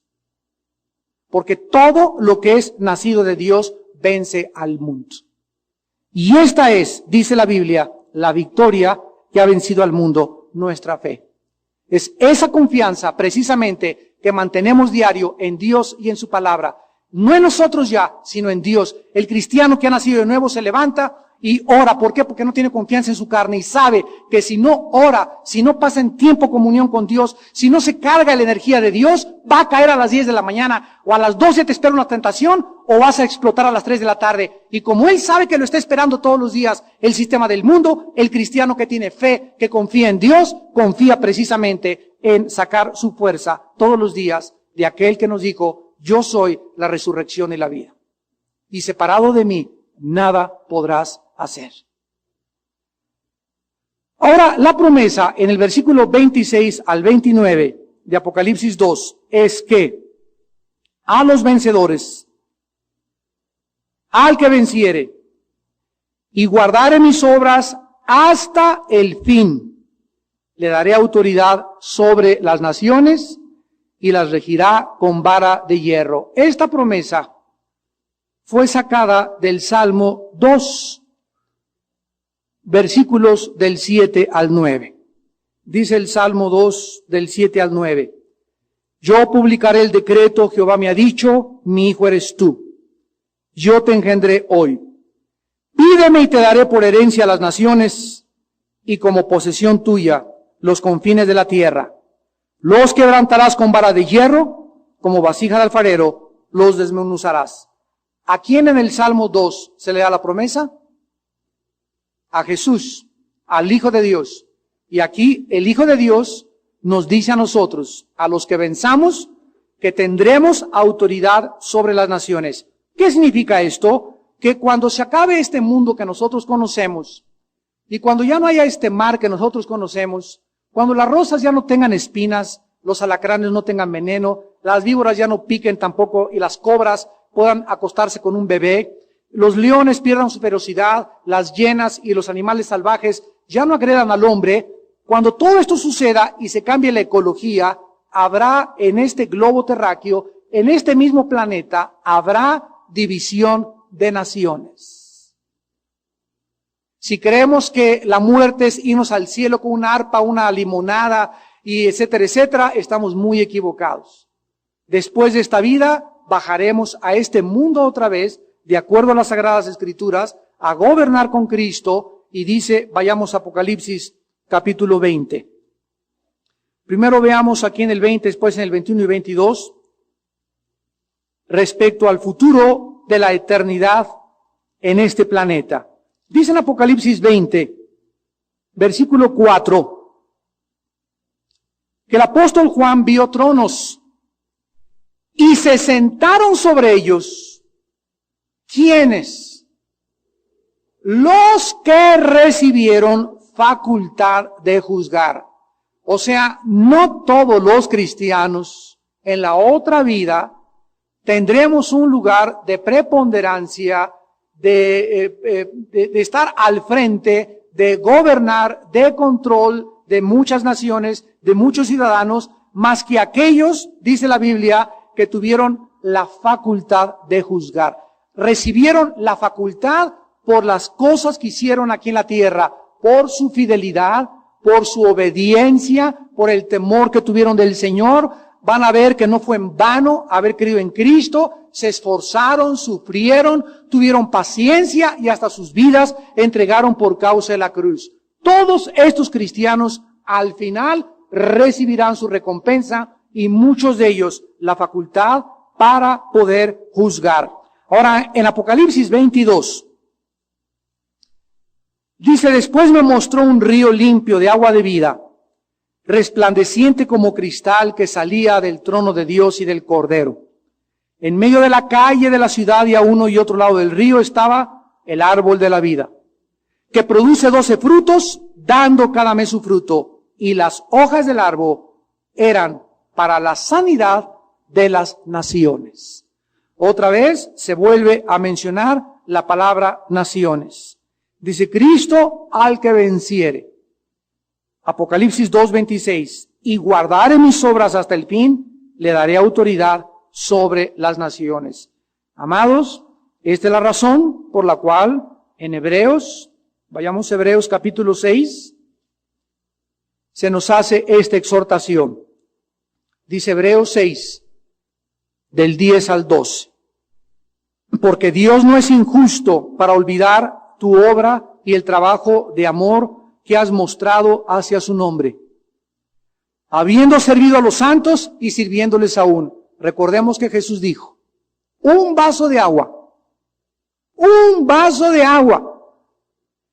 A: Porque todo lo que es nacido de Dios vence al mundo. Y esta es, dice la Biblia, la victoria que ha vencido al mundo, nuestra fe. Es esa confianza precisamente que mantenemos diario en Dios y en su palabra. No en nosotros ya, sino en Dios. El cristiano que ha nacido de nuevo se levanta y ora. ¿Por qué? Porque no tiene confianza en su carne y sabe que si no ora, si no pasa en tiempo comunión con Dios, si no se carga la energía de Dios, va a caer a las 10 de la mañana o a las 12 te espera una tentación o vas a explotar a las 3 de la tarde. Y como él sabe que lo está esperando todos los días el sistema del mundo, el cristiano que tiene fe, que confía en Dios, confía precisamente en sacar su fuerza todos los días de aquel que nos dijo, yo soy la resurrección y la vida. Y separado de mí, nada podrás hacer. Ahora, la promesa en el versículo 26 al 29 de Apocalipsis 2 es que a los vencedores, al que venciere y guardare mis obras hasta el fin, le daré autoridad sobre las naciones y las regirá con vara de hierro. Esta promesa fue sacada del Salmo 2, versículos del 7 al 9. Dice el Salmo 2, del 7 al 9. Yo publicaré el decreto, Jehová me ha dicho, mi hijo eres tú. Yo te engendré hoy. Pídeme y te daré por herencia a las naciones y como posesión tuya los confines de la tierra. Los quebrantarás con vara de hierro, como vasija de alfarero, los desmenuzarás. ¿A quién en el Salmo 2 se le da la promesa? A Jesús, al Hijo de Dios. Y aquí el Hijo de Dios nos dice a nosotros, a los que venzamos, que tendremos autoridad sobre las naciones. ¿Qué significa esto? Que cuando se acabe este mundo que nosotros conocemos, y cuando ya no haya este mar que nosotros conocemos, cuando las rosas ya no tengan espinas, los alacranes no tengan veneno, las víboras ya no piquen tampoco y las cobras puedan acostarse con un bebé, los leones pierdan su ferocidad, las hienas y los animales salvajes ya no agredan al hombre, cuando todo esto suceda y se cambie la ecología, habrá en este globo terráqueo, en este mismo planeta, habrá división de naciones. Si creemos que la muerte es irnos al cielo con una arpa, una limonada y etcétera, etcétera, estamos muy equivocados. Después de esta vida, bajaremos a este mundo otra vez, de acuerdo a las Sagradas Escrituras, a gobernar con Cristo, y dice, vayamos a Apocalipsis capítulo 20. Primero veamos aquí en el 20, después en el 21 y 22, respecto al futuro de la eternidad en este planeta. Dice en Apocalipsis 20, versículo 4, que el apóstol Juan vio tronos y se sentaron sobre ellos. ¿Quiénes? Los que recibieron facultad de juzgar. O sea, no todos los cristianos en la otra vida tendremos un lugar de preponderancia, de estar al frente, de gobernar, de control de muchas naciones, de muchos ciudadanos, más que aquellos, dice la Biblia, que tuvieron la facultad de juzgar. Recibieron la facultad por las cosas que hicieron aquí en la tierra, por su fidelidad, por su obediencia, por el temor que tuvieron del Señor. Van a ver que no fue en vano haber creído en Cristo, se esforzaron, sufrieron, tuvieron paciencia y hasta sus vidas entregaron por causa de la cruz. Todos estos cristianos al final recibirán su recompensa y muchos de ellos la facultad para poder juzgar. Ahora, en Apocalipsis 22, dice, después me mostró un río limpio de agua de vida, resplandeciente como cristal que salía del trono de Dios y del Cordero. En medio de la calle de la ciudad y a uno y otro lado del río estaba el árbol de la vida, que produce 12 frutos, dando cada mes su fruto, y las hojas del árbol eran para la sanidad de las naciones. Otra vez se vuelve a mencionar la palabra naciones. Dice, Cristo al que venciere. Apocalipsis 2:26, y guardare mis obras hasta el fin, le daré autoridad sobre las naciones. Amados, esta es la razón por la cual en Hebreos, vayamos a Hebreos capítulo 6, se nos hace esta exhortación. Dice Hebreos 6, del 10 al 12. Porque Dios no es injusto para olvidar tu obra y el trabajo de amor que has mostrado hacia su nombre, habiendo servido a los santos y sirviéndoles aún. Recordemos que Jesús dijo, un vaso de agua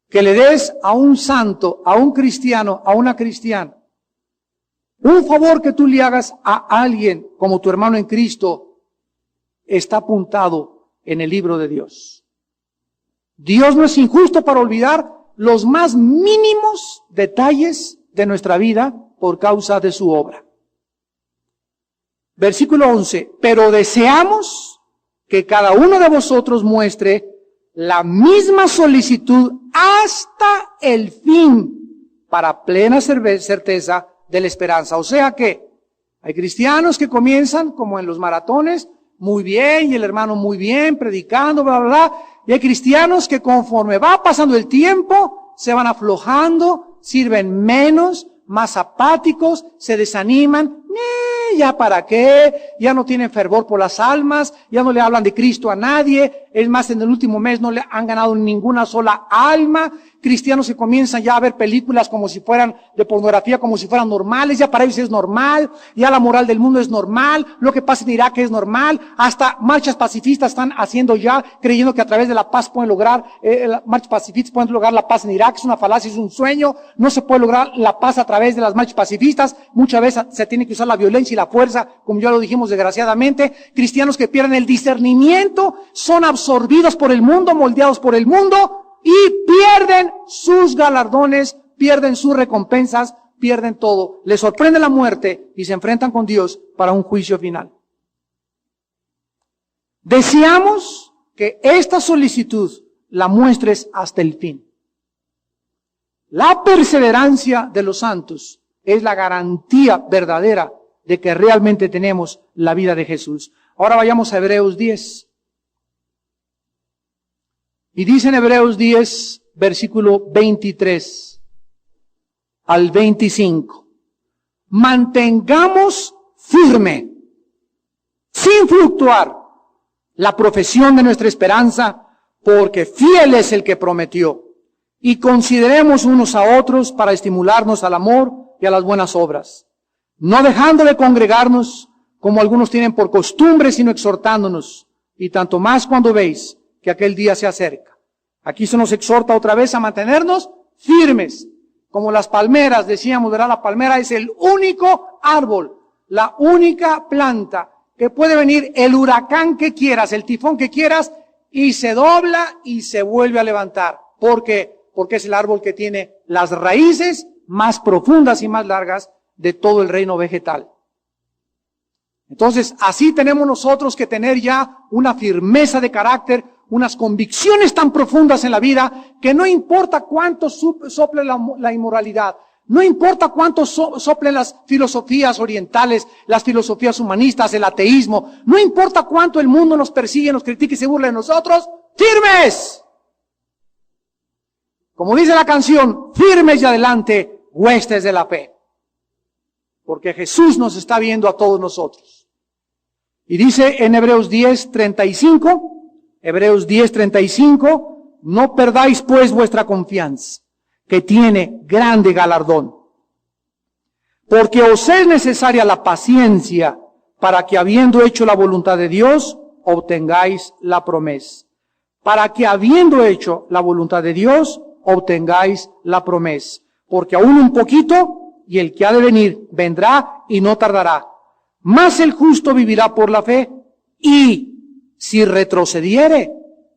A: que le des a un santo, a un cristiano, a una cristiana, un favor que tú le hagas a alguien como tu hermano en Cristo, está apuntado en el libro de Dios. Dios no es injusto para olvidar los más mínimos detalles de nuestra vida por causa de su obra. Versículo 11, pero deseamos que cada uno de vosotros muestre la misma solicitud hasta el fin para plena certeza de la esperanza. O sea que hay cristianos que comienzan como en los maratones muy bien, y el hermano muy bien, predicando, bla, bla, bla. Y hay cristianos que conforme va pasando el tiempo, se van aflojando, sirven menos, más apáticos, se desaniman. ¿Ya para qué? Ya no tienen fervor por las almas, ya no le hablan de Cristo a nadie. Es más, en el último mes no le han ganado ninguna sola alma. Cristianos que comienzan ya a ver películas como si fueran de pornografía, como si fueran normales. Ya para ellos es normal, ya la moral del mundo es normal, lo que pasa en Irak es normal. Hasta marchas pacifistas están haciendo ya, creyendo que a través de la paz pueden lograr, marchas pacifistas pueden lograr la paz en Irak. Es una falacia, es un sueño. No se puede lograr la paz a través de las marchas pacifistas. Muchas veces se tiene que usar la violencia y la fuerza, como ya lo dijimos desgraciadamente. Cristianos que pierden el discernimiento, son absorbidos por el mundo, moldeados por el mundo, y pierden sus galardones, pierden sus recompensas, pierden todo. Les sorprende la muerte y se enfrentan con Dios para un juicio final. Deseamos que esta solicitud la muestres hasta el fin. La perseverancia de los santos es la garantía verdadera de que realmente tenemos la vida de Jesús. Ahora vayamos a Hebreos 10. Y dice en Hebreos 10, versículo 23 al 25. Mantengamos firme, sin fluctuar, la profesión de nuestra esperanza, porque fiel es el que prometió. Y consideremos unos a otros para estimularnos al amor y a las buenas obras, no dejando de congregarnos, como algunos tienen por costumbre, sino exhortándonos, y tanto más cuando veis que aquel día se acerca. Aquí se nos exhorta otra vez a mantenernos firmes, como las palmeras, decíamos, ¿verdad? La palmera es el único árbol, la única planta que puede venir el huracán que quieras, el tifón que quieras, y se dobla y se vuelve a levantar. ¿Por qué? Porque es el árbol que tiene las raíces más profundas y más largas de todo el reino vegetal. Entonces, así tenemos nosotros que tener ya una firmeza de carácter, unas convicciones tan profundas en la vida, que no importa cuánto sople la inmoralidad, no importa cuánto soplen las filosofías orientales, las filosofías humanistas, el ateísmo, no importa cuánto el mundo nos persigue, nos critique y se burla de nosotros, ¡firmes! Como dice la canción, firmes y adelante, huestes de la fe. Porque Jesús nos está viendo a todos nosotros. Y dice en Hebreos 10:35, Hebreos 10:35, no perdáis pues vuestra confianza, que tiene grande galardón. Porque os es necesaria la paciencia, para que habiendo hecho la voluntad de Dios, obtengáis la promesa. Para que habiendo hecho la voluntad de Dios, obtengáis la promesa. Porque aún un poquito, y el que ha de venir vendrá y no tardará. Mas el justo vivirá por la fe, y si retrocediere,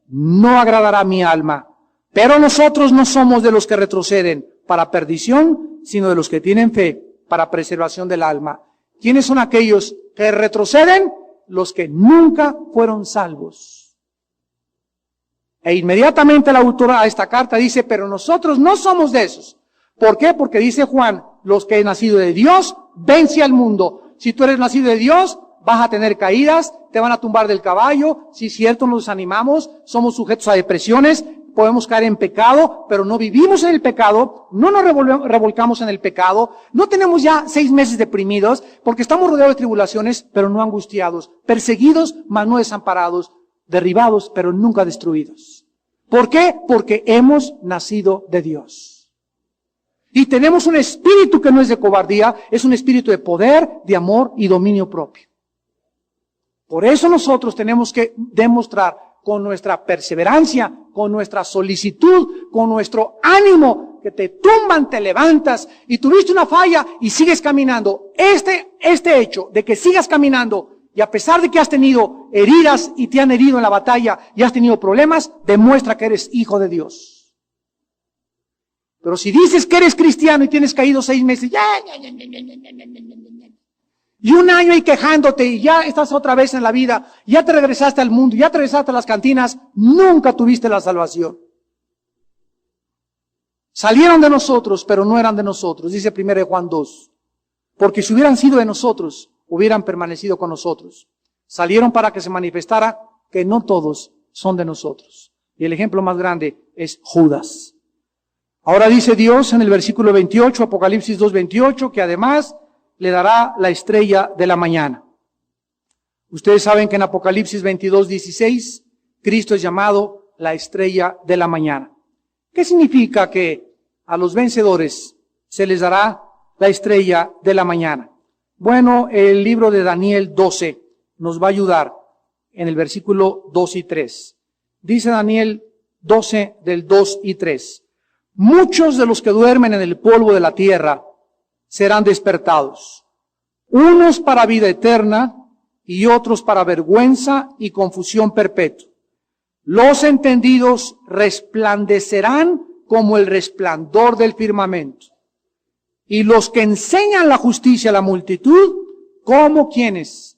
A: no agradará mi alma. Pero nosotros no somos de los que retroceden para perdición, sino de los que tienen fe para preservación del alma. ¿Quiénes son aquellos que retroceden? Los que nunca fueron salvos. E inmediatamente la autora de esta carta dice, pero nosotros no somos de esos. ¿Por qué? Porque dice Juan, los que han nacido de Dios, vence al mundo. Si tú eres nacido de Dios, vas a tener caídas, te van a tumbar del caballo. Si es cierto, nos desanimamos, somos sujetos a depresiones, podemos caer en pecado, pero no vivimos en el pecado, no nos revolcamos en el pecado, no tenemos ya 6 meses deprimidos, porque estamos rodeados de tribulaciones, pero no angustiados, perseguidos, mas no desamparados, derribados, pero nunca destruidos. ¿Por qué? Porque hemos nacido de Dios. Y tenemos un espíritu que no es de cobardía, es un espíritu de poder, de amor y dominio propio. Por eso nosotros tenemos que demostrar con nuestra perseverancia, con nuestra solicitud, con nuestro ánimo, que te tumban, te levantas y tuviste una falla y sigues caminando. Este hecho de que sigas caminando y a pesar de que has tenido heridas y te han herido en la batalla y has tenido problemas, demuestra que eres hijo de Dios. Pero si dices que eres cristiano y tienes caído 6 meses, y 1 año ahí quejándote y ya estás otra vez en la vida, ya te regresaste al mundo, ya te regresaste a las cantinas, nunca tuviste la salvación. Salieron de nosotros, pero no eran de nosotros, dice 1 Juan 2. Porque si hubieran sido de nosotros, hubieran permanecido con nosotros. Salieron para que se manifestara que no todos son de nosotros. Y el ejemplo más grande es Judas. Ahora dice Dios en el versículo 28, Apocalipsis 2:28, que además le dará la estrella de la mañana. Ustedes saben que en Apocalipsis 22:16, Cristo es llamado la estrella de la mañana. ¿Qué significa que a los vencedores se les dará la estrella de la mañana? Bueno, el libro de Daniel 12 nos va a ayudar en el versículo 2 y 3. Dice Daniel 12 del 2 y 3. Muchos de los que duermen en el polvo de la tierra serán despertados, unos para vida eterna y otros para vergüenza y confusión perpetua. Los entendidos resplandecerán como el resplandor del firmamento, y los que enseñan la justicia a la multitud, como quienes,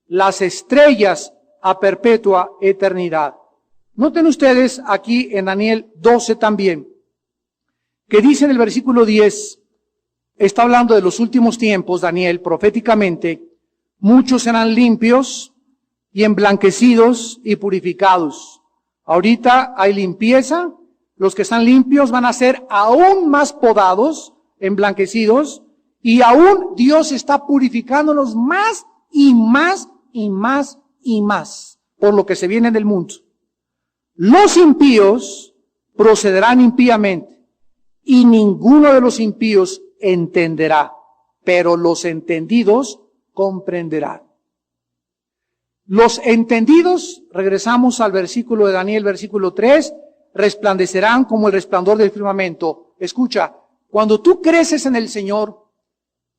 A: las estrellas a perpetua eternidad. Noten ustedes aquí en Daniel 12 también, que dice en el versículo 10, está hablando de los últimos tiempos, Daniel, proféticamente, muchos serán limpios y emblanquecidos y purificados. Ahorita hay limpieza, los que están limpios van a ser aún más podados, emblanquecidos, y aún Dios está purificándolos más y más y más y más, por lo que se viene del mundo. Los impíos procederán impíamente, y ninguno de los impíos entenderá, pero los entendidos comprenderán. Los entendidos, regresamos al versículo de Daniel, versículo 3, resplandecerán como el resplandor del firmamento. Escucha, cuando tú creces en el Señor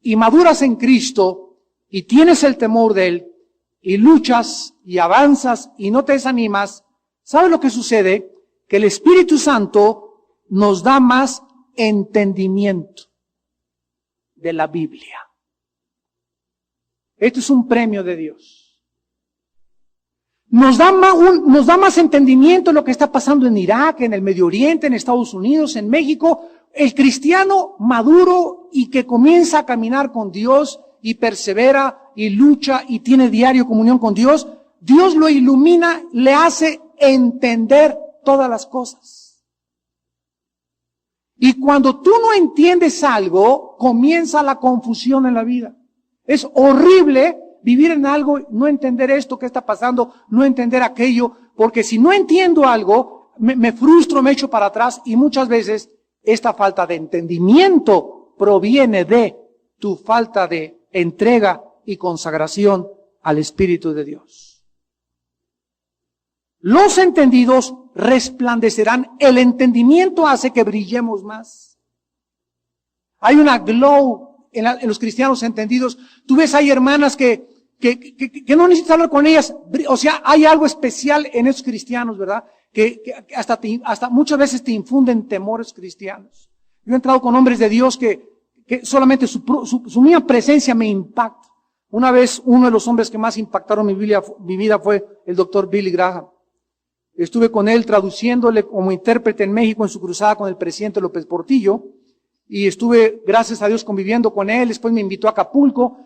A: y maduras en Cristo y tienes el temor de Él y luchas y avanzas y no te desanimas, ¿sabes lo que sucede? Que el Espíritu Santo nos da más entendimiento de la Biblia. Esto es un premio de Dios. Nos da más entendimiento de lo que está pasando en Irak, en el Medio Oriente, en Estados Unidos, en México. El cristiano maduro y que comienza a caminar con Dios y persevera y lucha y tiene diario comunión con Dios, Dios lo ilumina, le hace entender todas las cosas. Y cuando tú no entiendes algo, comienza la confusión en la vida. Es horrible vivir en algo, no entender esto que está pasando, no entender aquello, porque si no entiendo algo, me frustro, me echo para atrás, y muchas veces esta falta de entendimiento proviene de tu falta de entrega y consagración al Espíritu de Dios. Los entendidos resplandecerán. El entendimiento hace que brillemos más. Hay una glow en los cristianos entendidos. Tú ves, hay hermanas que no necesitas hablar con ellas. O sea, hay algo especial en esos cristianos, ¿verdad? Que hasta muchas veces te infunden temores cristianos. Yo he entrado con hombres de Dios que solamente su misma presencia me impacta. Una vez, uno de los hombres que más impactaron mi vida fue el doctor Billy Graham. Estuve con él traduciéndole como intérprete en México en su cruzada con el presidente López Portillo, y estuve, gracias a Dios, conviviendo con él. Después me invitó a Acapulco.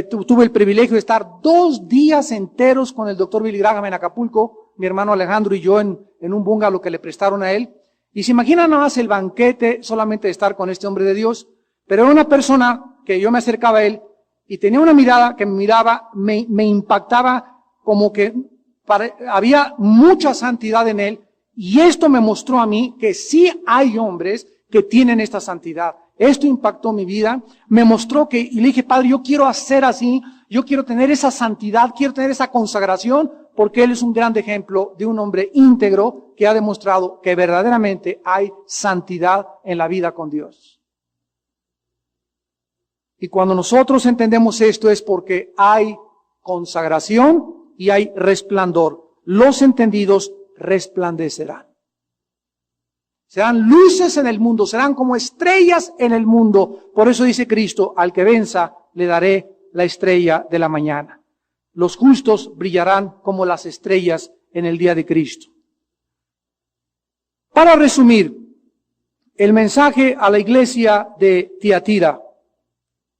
A: Tuve el privilegio de estar 2 días enteros con el doctor Billy Graham en Acapulco, mi hermano Alejandro y yo en un bungalow que le prestaron a él. Y se imaginan nada más el banquete solamente de estar con este hombre de Dios. Pero era una persona que yo me acercaba a él y tenía una mirada que me miraba, me impactaba, como que había mucha santidad en él, y esto me mostró a mí que sí hay hombres que tienen esta santidad. Esto impactó mi vida, me mostró y le dije, Padre, yo quiero hacer así, yo quiero tener esa santidad, quiero tener esa consagración, porque él es un gran ejemplo de un hombre íntegro que ha demostrado que verdaderamente hay santidad en la vida con Dios. Y cuando nosotros entendemos esto es porque hay consagración y hay resplandor. Los entendidos resplandecerán. Serán luces en el mundo, serán como estrellas en el mundo. Por eso dice Cristo, al que venza le daré la estrella de la mañana. Los justos brillarán como las estrellas en el día de Cristo. Para resumir, el mensaje a la iglesia de Tiatira,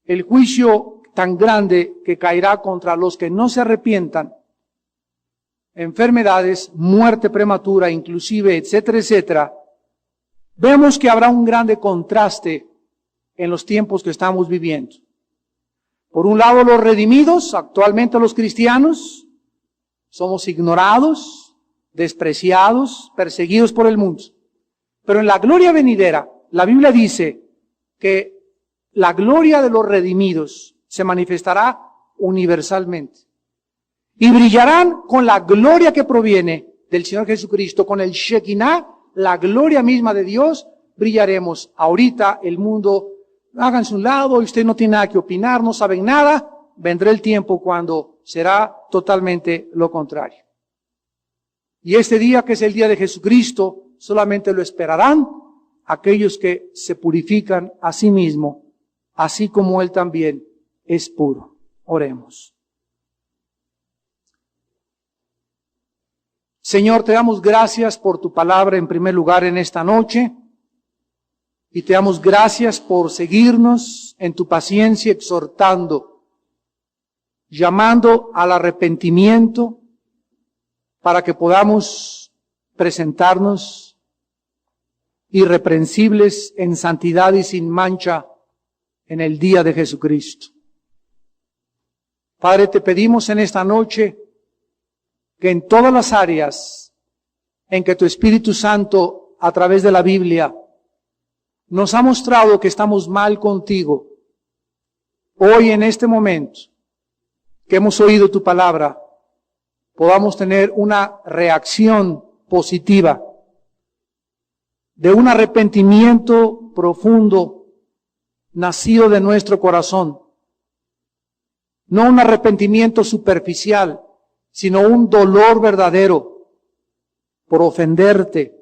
A: el juicio tan grande que caerá contra los que no se arrepientan, enfermedades, muerte prematura, inclusive, etcétera, etcétera, vemos que habrá un grande contraste en los tiempos que estamos viviendo. Por un lado, los redimidos, actualmente los cristianos, somos ignorados, despreciados, perseguidos por el mundo. Pero en la gloria venidera, la Biblia dice que la gloria de los redimidos se manifestará universalmente. Y brillarán con la gloria que proviene del Señor Jesucristo, con el Shekinah, la gloria misma de Dios, brillaremos. Ahorita el mundo, háganse un lado, y usted no tiene nada que opinar, no saben nada. Vendrá el tiempo cuando será totalmente lo contrario. Y este día, que es el día de Jesucristo, solamente lo esperarán aquellos que se purifican a sí mismos, así como Él también es puro. Oremos. Señor, te damos gracias por tu palabra en primer lugar en esta noche, y te damos gracias por seguirnos en tu paciencia, exhortando, llamando al arrepentimiento, para que podamos presentarnos irreprensibles en santidad y sin mancha en el día de Jesucristo. Padre, te pedimos en esta noche que en todas las áreas en que tu Espíritu Santo, a través de la Biblia, nos ha mostrado que estamos mal contigo, hoy en este momento que hemos oído tu palabra, podamos tener una reacción positiva de un arrepentimiento profundo nacido de nuestro corazón. No un arrepentimiento superficial, sino un dolor verdadero por ofenderte,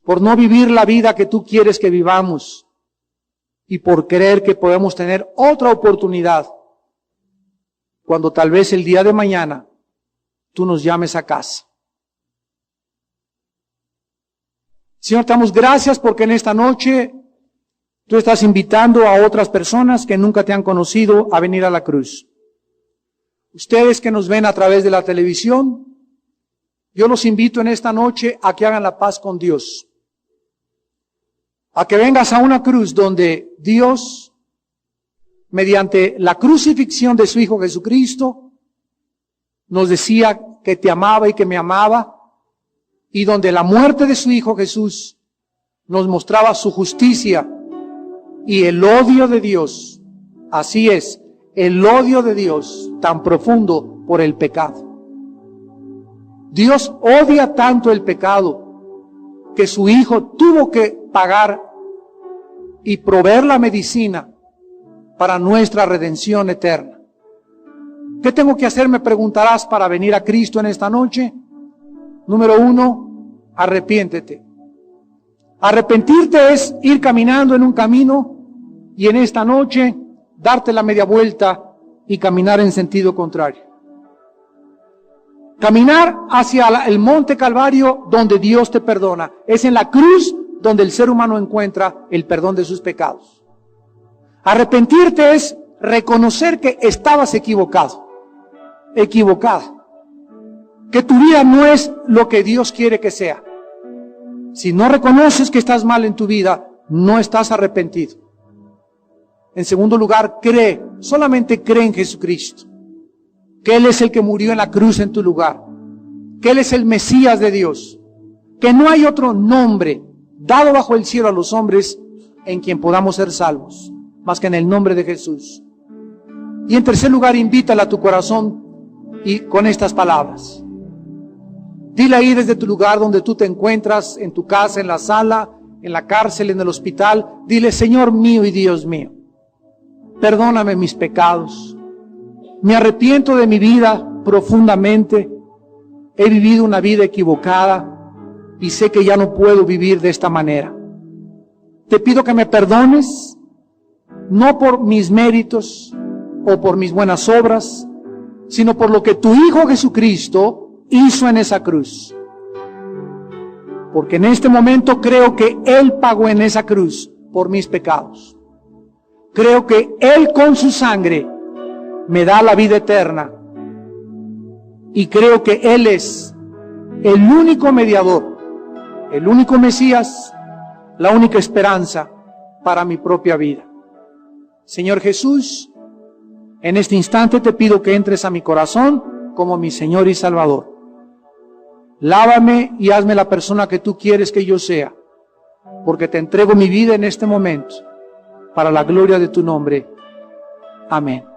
A: por no vivir la vida que tú quieres que vivamos y por creer que podemos tener otra oportunidad cuando tal vez el día de mañana tú nos llames a casa. Señor, te damos gracias porque en esta noche tú estás invitando a otras personas que nunca te han conocido a venir a la cruz. Ustedes que nos ven a través de la televisión, yo los invito en esta noche a que hagan la paz con Dios. A que vengas a una cruz donde Dios, mediante la crucifixión de su Hijo Jesucristo, nos decía que te amaba y que me amaba, y donde la muerte de su Hijo Jesús nos mostraba su justicia y el odio de Dios. Así es, el odio de Dios tan profundo por el pecado. Dios odia tanto el pecado que su Hijo tuvo que pagar y proveer la medicina para nuestra redención eterna. ¿Qué tengo que hacer? Me preguntarás para venir a Cristo en esta noche. Número 1, arrepiéntete. Arrepentirte es ir caminando en un camino y en esta noche darte la media vuelta y caminar en sentido contrario. Caminar hacia el monte Calvario donde Dios te perdona. Es en la cruz donde el ser humano encuentra el perdón de sus pecados. Arrepentirte es reconocer que estabas equivocado, equivocada, que tu vida no es lo que Dios quiere que sea. Si no reconoces que estás mal en tu vida, no estás arrepentido. En segundo lugar, cree, solamente cree en Jesucristo, que Él es el que murió en la cruz en tu lugar, que Él es el Mesías de Dios, que no hay otro nombre dado bajo el cielo a los hombres en quien podamos ser salvos, más que en el nombre de Jesús. Y en tercer lugar, invítala a tu corazón y con estas palabras. Dile ahí desde tu lugar donde tú te encuentras, en tu casa, en la sala, en la cárcel, en el hospital. Dile: Señor mío y Dios mío, perdóname mis pecados. Me arrepiento de mi vida profundamente. He vivido una vida equivocada y sé que ya no puedo vivir de esta manera. Te pido que me perdones, no por mis méritos o por mis buenas obras, sino por lo que tu Hijo Jesucristo hizo en esa cruz. Porque en este momento creo que Él pagó en esa cruz por mis pecados. Creo que Él con su sangre me da la vida eterna. y creo que Él es el único mediador, el único Mesías, la única esperanza para mi propia vida. Señor Jesús, en este instante te pido que entres a mi corazón como mi Señor y Salvador. Lávame y hazme la persona que tú quieres que yo sea, porque te entrego mi vida en este momento, para la gloria de tu nombre. Amén.